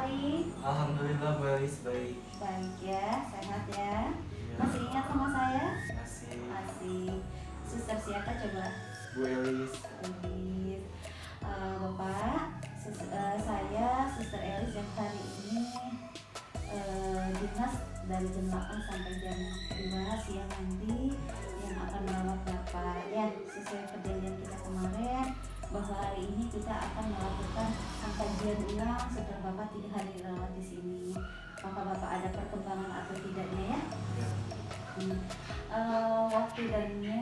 Ari? Alhamdulillah Bu Elis baik. Baik ya, sehat ya. Ya. Masih ingat sama saya? Masih. Masih. Suster siapa coba? Bu Elis. Elis. Bapak, saya Suster Elis yang hari ini dinas dari jam 8 sampai jam 2 siang nanti yang akan merawat Bapak ya, sesuai perjanjian kita kemarin bahwa hari ini kita akan melakukan pengkajian ulang setelah Bapak 3 hari dirawat di sini. Apakah Bapak ada perkembangan atau tidaknya ya? Ya. Waktu dannya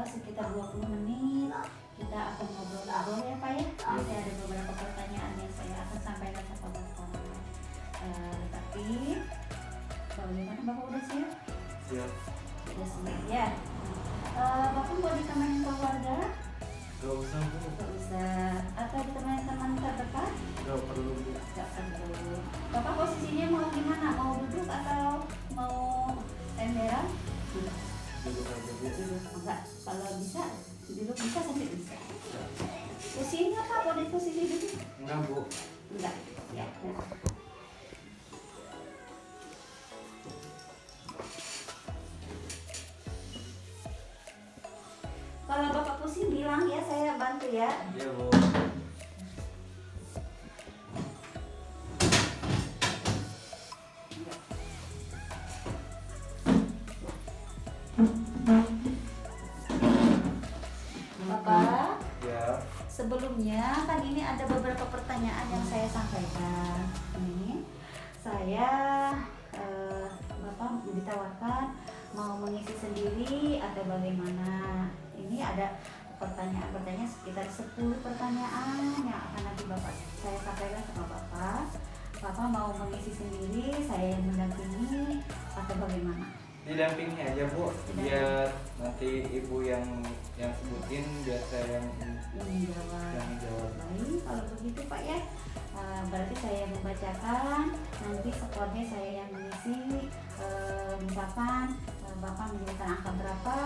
sekitar 20 menit. Kita akan ngobrol-ngobrol ya Pak ya. Nanti ada beberapa pertanyaan yang saya akan sampaikan kepada Bapak. Tapi bagaimana Bapak udah siap? Siap. Sudah siap ya. Bapak mau ditemani keluarga? Gak usah Bu. Gak usah. Atau ditemani teman terdekat? Gak perlu Bu. Gak perlu. Bapak posisinya mau gimana? Mau duduk atau mau emberan? Duduk aja Bu. Duduk. Enggak. Kalau bisa duduk bisa sampai bisa. Pusing nggak Pak? Pada posisi duduk? Enggak Bu. Enggak. Ya. Kalau Bapak pusing bilang ya, saya bantu ya. Iya Bu. Bapak, Ya. sebelumnya kan ini ada beberapa pertanyaan yang saya sampaikan. Ini saya Bapak ditawarkan mau mengisi sendiri atau bagaimana. Ini ada pertanyaan-pertanyaan sekitar 10 pertanyaan yang akan nanti Bapak saya sampaikan sama Bapak. Bapak mau mengisi sendiri, saya yang mendampingi atau bagaimana? Didampingi aja Bu. Biar nanti Ibu yang sebutin, biar saya yang Menjawab. Baik, kalau begitu Pak ya, berarti saya yang membacakan, nanti skornya saya yang mengisi. Misalkan Bapak menyebutkan angka berapa,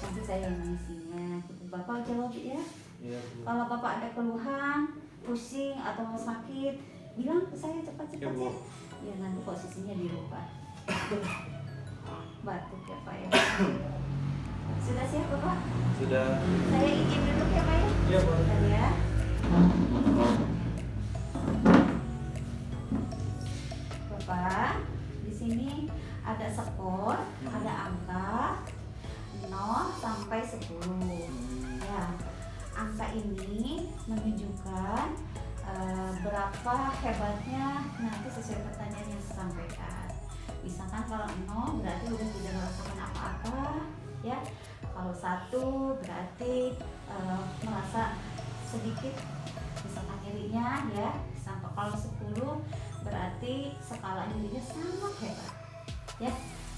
nanti saya yang mengisinya. Bapak jawab ya. Iya Bu. Kalau Bapak ada keluhan, pusing atau sakit, bilang ke saya cepat-cepat Ya, Bu. ya. Ya nanti posisinya dirubah. Batuk ya Pak ya. Sudah siap Bapak? Sudah. Saya izin duduk ya Pak ya. Iya Bu. Bentar ya. Bapak, di sini ada skor, ada angka 0 sampai 10. Ya, angka ini menunjukkan berapa hebatnya nanti sesuai pertanyaan yang saya sampaikan. Misalkan kalau 0 berarti udah tidak merasakan apa-apa, ya. Kalau 1 berarti merasa sedikit misalkan nyerinya, ya. Sampai kalau 10 berarti skala nyerinya sangat hebat, ya.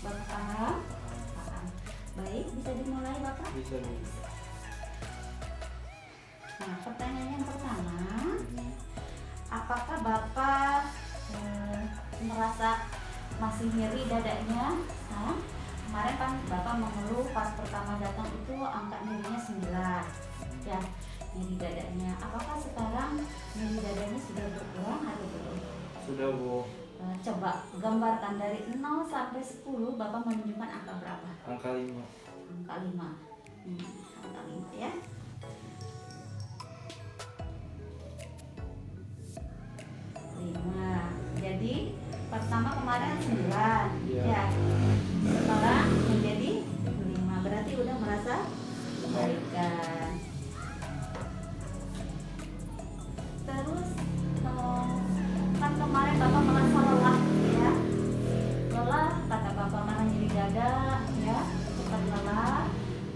Bapak paham? Paham. Baik, bisa dimulai Bapak? Bisa Bu. Nah, pertanyaan yang pertama, apakah Bapak merasa masih nyeri dadanya? Nah, kemarin kan Bapak mengeluh pas pertama datang itu angka nyerinya 9, ya, nyeri dadanya. Apakah sekarang nyeri dadanya sudah berkurang atau belum? Sudah Bu. Coba gambarkan dari 0 sampai 10, Bapak menunjukkan angka berapa? Angka 5. Angka 5. Angka 5 ya. Jadi pertama kemarin 9, Iya. ya. Sekarang menjadi 5, berarti udah merasa kebaikan. Terus kan kemarin Bapak merasa lelah, ya. Lelah, kata Bapak mana nyeri dada, ya, cepat lelah.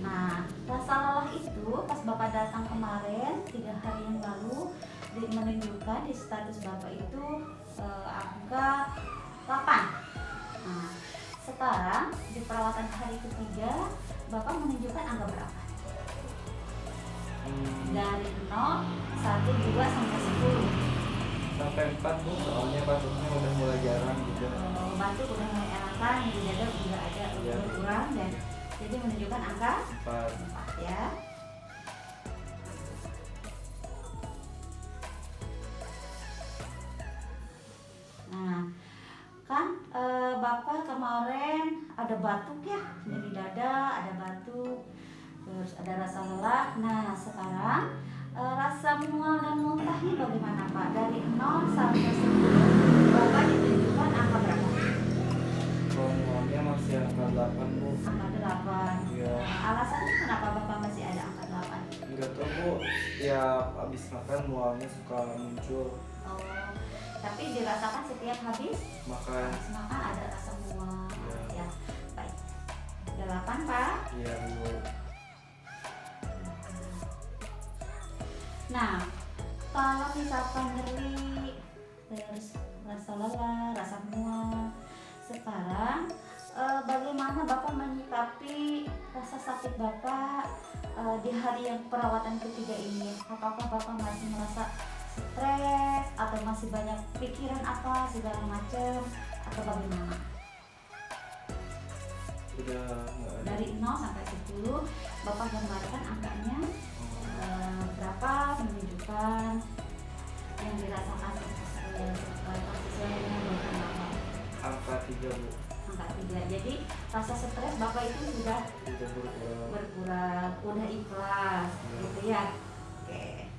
Nah, rasa lelah itu pas Bapak datang kemarin 3 hari yang lalu menunjukkan di status Bapak itu angka 8. Nah, sekarang di perawatan hari ketiga Bapak menunjukkan angka berapa? Dari 0, 1, 2 sampai 10. Sampai 4 Bu. Soalnya batuknya udah mulai jarang gitu. Batuk udah mulai enakan, nyeri dada udah ada, Iya. berkurang, dan jadi menunjukkan angka 4. 4 ya. kemarin ada batuk ya, nyeri dada, ada batuk, terus ada rasa lelah. Nah sekarang rasa mual dan muntahnya bagaimana Pak? Dari 0 sampai 10 Bapak ditunjukkan angka berapa? Kalau mualnya masih angka 8 Bu. Angka 8. Iya. Alasannya kenapa Bapak masih ada angka 8? Enggak tahu Bu, setiap habis makan mualnya suka muncul. Oh, tapi dirasakan setiap habis Makan. makan ada rasa mual. Iya. Ya, baik. 8 Pak. Iya Bu. Nah, kalau misalkan nyeri, terus rasa lelah, rasa mual, sekarang bagaimana Bapak menyikapi rasa sakit Bapak di hari yang perawatan ketiga ini? Apakah Bapak masih merasa stres atau masih banyak pikiran apa segala macam atau bagaimana? Udah nggak ada. Dari 0 sampai 10 Bapak gambarkan angkanya berapa, menunjukkan yang dirasakan sesuai dengan Bapak. Angka 3 Bu. Angka 3. Jadi rasa stres Bapak itu sudah Udah berkurang. berkurang, udah ikhlas gitu ya. Oke.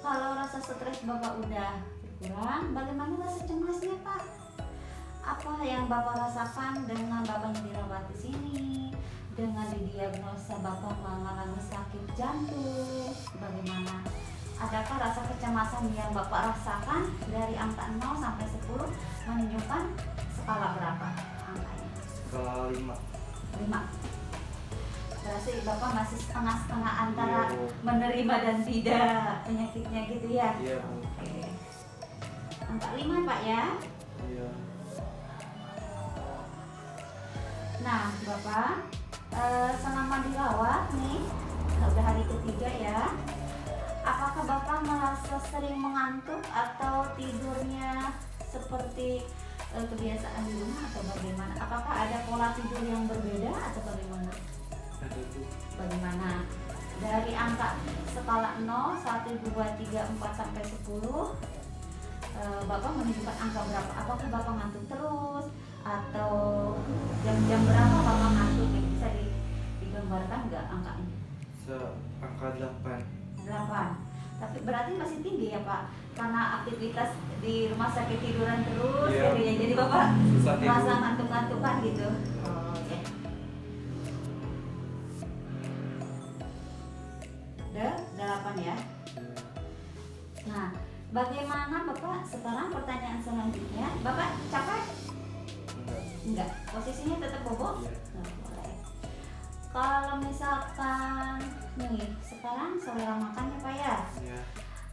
Kalau rasa stres Bapak udah berkurang, bagaimana rasa cemasnya Pak? Apa yang Bapak rasakan dengan Bapak yang dirawat di sini? Dengan didiagnosa Bapak mengalami sakit jantung, bagaimana? Adakah rasa kecemasan yang Bapak rasakan dari angka 0 sampai 10 menunjukkan skala berapa angkanya? Skala 5. 5. Berarti Bapak masih setengah-setengah antara Iya, Bu. menerima dan tidak penyakitnya gitu ya? Iya Bu. Oke. Angka 5 Pak ya. Iya. Nah Bapak, selama dirawat nih, udah hari ketiga ya, apakah Bapak merasa sering mengantuk atau tidurnya seperti kebiasaan di rumah atau bagaimana? Apakah ada pola tidur yang berbeda atau bagaimana? Ada Bu. Bagaimana? Dari angka skala 0, 1, 2, 3, 4 sampai 10 Bapak menunjukkan angka berapa? Apakah Bapak ngantuk terus? Atau jam-jam berapa Bapak ngantuk? Bisa digambarkan nggak angkanya? Angka 8. 8. Tapi berarti masih tinggi ya Pak? Karena aktivitas di rumah sakit tiduran terus Iya. gitu ya. Jadi Bapak Susah tidur. merasa ngantuk-ngantukan gitu. Oh, oke. Udah 8 ya. Iya. Nah, bagaimana Bapak sekarang pertanyaan selanjutnya? Bapak capek? Enggak. Enggak. Posisinya tetap bobok? Iya. Nggak boleh. Kalau misalkan nih, sekarang selera makannya Pak ya? Iya.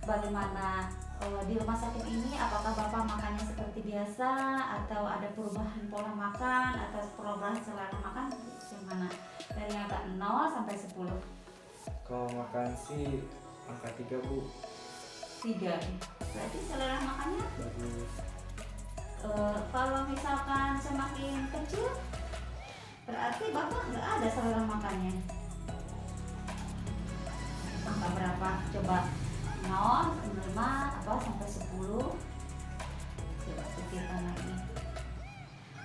Bagaimana di rumah sakit ini? Apakah Bapak makannya seperti biasa atau ada perubahan pola makan atau perubahan selera makan? Gimana? Dari angka 0 sampai 10. Kalau makan sih angka 3 Bu. 3. Berarti selera makannya Bagus. kalau misalkan semakin kecil berarti Bapak nggak ada selera makannya. Angka berapa? Coba 0, 5, apa sampai 10. Coba pikirkan lagi.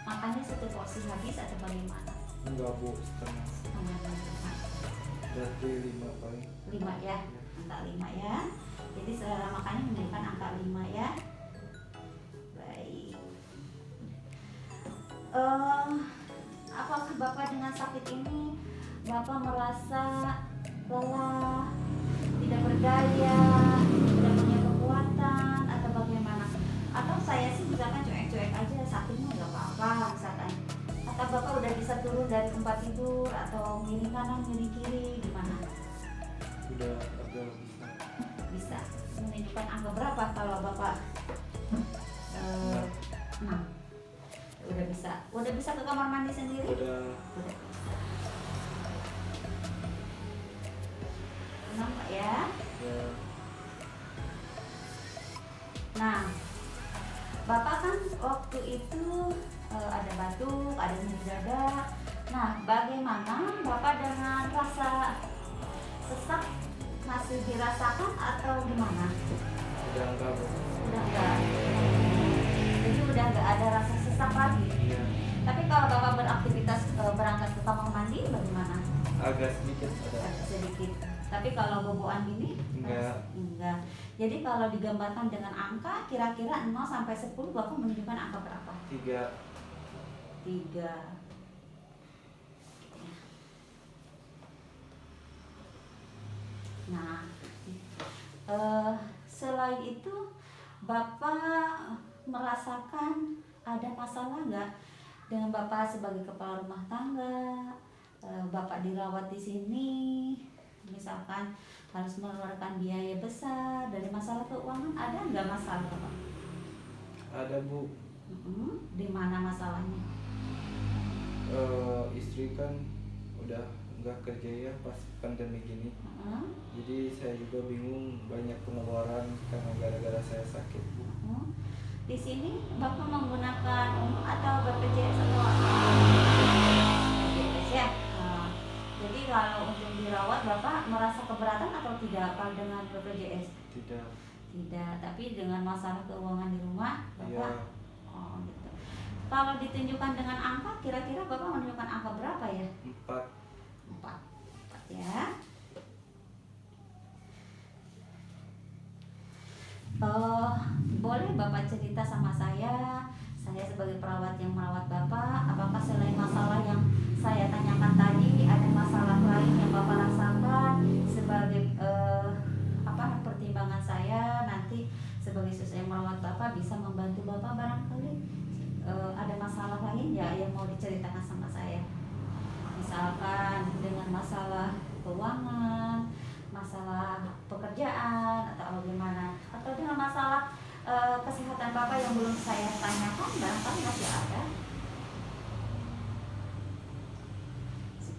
Makannya satu porsi habis atau bagaimana? Enggak Bu, setengah. Setengah. Berarti 5 paling. 5 ya, angka 5 ya. Jadi selera makannya menunjukkan angka 5 ya. Baik. Apakah Bapak dengan sakit ini Bapak merasa lelah, tidak berdaya, tidak punya kekuatan atau bagaimana? Atau saya sih misalkan cuek-cuek aja, sakitnya nggak apa-apa misalkan. Atau Bapak udah bisa turun dari tempat tidur atau miring kanan, miring kiri, gimana? Udah agak bisa. Bisa menunjukkan angka berapa kalau Bapak 6. Udah bisa ke kamar mandi sendiri? Udah. Udah bisa. 6 Pak ya. Ya. Nah, Bapak kan waktu itu ada batuk, ada nyeri dada. Nah, bagaimana Bapak dengan rasa sesak masih dirasakan atau gimana? Udah enggak Bu. Udah enggak. Jadi udah enggak ada rasa sesak lagi. Iya. Tapi kalau Bapak beraktivitas berangkat ke kamar mandi bagaimana? Agak sedikit ada. Agak sedikit. Tapi kalau boboan ini Enggak. enggak. Jadi kalau digambarkan dengan angka kira-kira 0 sampai 10 Bapak menunjukkan angka berapa? 3. 3. Nah, selain itu Bapak merasakan ada masalah nggak dengan Bapak sebagai kepala rumah tangga? Bapak dirawat di sini, misalkan harus mengeluarkan biaya besar dari masalah keuangan, ada nggak masalah Bapak? Ada Bu. Di mana masalahnya? Istri kan udah nggak kerja ya pas pandemi gini. Jadi saya juga bingung, banyak pengeluaran karena gara-gara saya sakit Bu. Di sini Bapak menggunakan umum atau BPJS atau apa? BPJS ya. Jadi kalau untuk dirawat Bapak merasa keberatan atau tidak kalau dengan BPJS? Tidak. Tidak, tapi dengan masalah keuangan di rumah Bapak. Iya. Oh gitu. Kalau ditunjukkan dengan angka, kira-kira Bapak menunjukkan angka berapa ya? 4. 4 ya. Boleh Bapak cerita sama saya sebagai perawat yang merawat Bapak, apakah selain masalah yang saya tanyakan tadi, ada masalah lain yang Bapak rasakan sebagai pertimbangan saya nanti sebagai suster yang merawat Bapak bisa membantu Bapak barangkali ada masalah lain ya yang mau diceritakan sama saya, misalkan dengan masalah keuangan, masalah pekerjaan atau bagaimana, atau dengan masalah kesehatan Bapak yang belum saya tanyakan barangkali masih ada.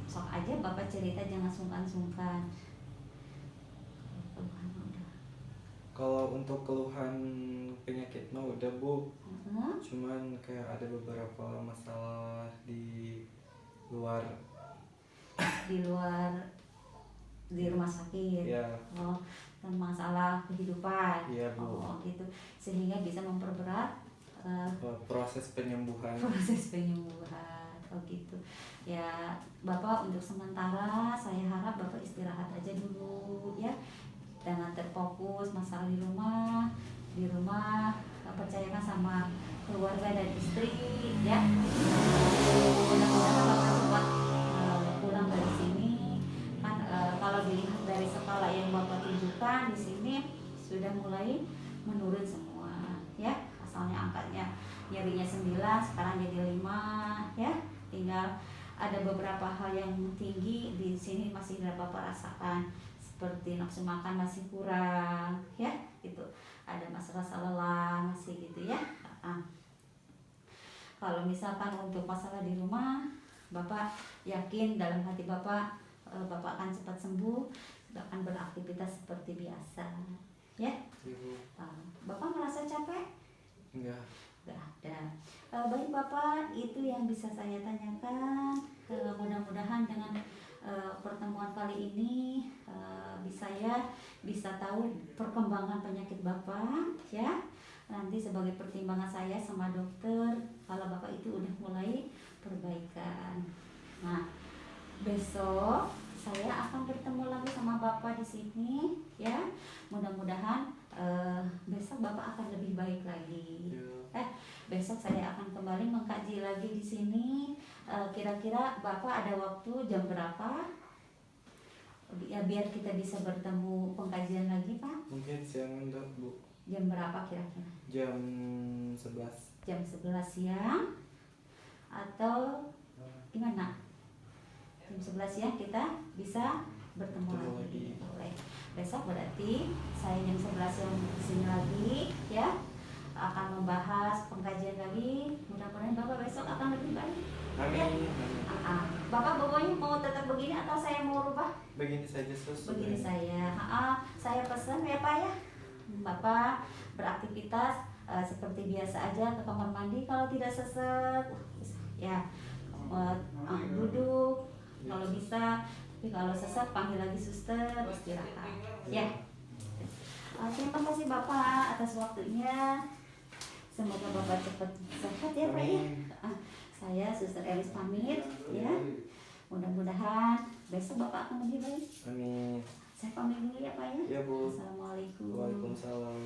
Sok aja Bapak cerita, jangan sungkan-sungkan. Kalau untuk keluhan penyakit mah udah Bu. Cuman kayak ada beberapa masalah di luar di rumah sakit. ya. Dan masalah kehidupan. Iya Bu. Gitu, sehingga bisa memperberat proses penyembuhan. Gitu ya Bapak. Untuk sementara saya harap Bapak istirahat aja dulu ya, jangan terfokus masalah di rumah percayakan sama keluarga dan istri ya. Mudah-mudahan Bapak cepat pulang dari sini kan. Kalau dilihat dari skala yang Bapak tunjukkan di sini sudah mulai menurun semua ya, asalnya angkanya nyerinya 9 sekarang jadi 5 ya. Tinggal ada beberapa hal yang tinggi di sini masih Bapak rasakan, seperti nafsu makan masih kurang ya gitu, ada masalah lelah masih gitu ya. Kalau misalkan untuk masalah di rumah, Bapak yakin dalam hati Bapak akan cepat sembuh, akan beraktivitas seperti biasa ya. Bapak merasa capek? Enggak ada. Baik Bapak, itu yang bisa saya tanyakan. Mudah-mudahan dengan pertemuan kali ini saya bisa tahu perkembangan penyakit Bapak ya. Nanti sebagai pertimbangan saya sama dokter kalau Bapak itu udah mulai perbaikan. Nah, besok saya akan bertemu lagi sama Bapak di sini ya. Mudah-mudahan besok Bapak akan lebih baik lagi. Besok saya akan kembali mengkaji lagi di sini. Kira-kira Bapak ada waktu jam berapa? Ya, biar kita bisa bertemu pengkajian lagi Pak. Mungkin siang enggak Bu. Jam berapa kira-kira? Jam 11. Jam 11 siang atau gimana? Jam 11 siang kita bisa bertemu lagi. Boleh. Besok berarti saya jam 11 siang kesini lagi ya, akan membahas pengkajian lagi. Mudah-mudahan Bapak besok akan lebih baik. Amin. Bapak pokoknya mau tetap begini atau saya mau rubah? Begini saja Sus. Begini saya pesan ya Pak ya. Bapak beraktivitas seperti biasa aja, ke kamar mandi kalau tidak sesek ya, duduk kalau bisa, tapi kalau sesek panggil lagi suster, istirahat ya. Terima kasih Bapak atas waktunya. Semoga Bapak cepat sehat ya Pak ya. Saya Suster Elis pamit ya. Mudah-mudahan besok Bapak akan lebih baik. Amin. Saya pamit dulu ya Pak ya. Ya Bu. Assalamualaikum. Waalaikumsalam.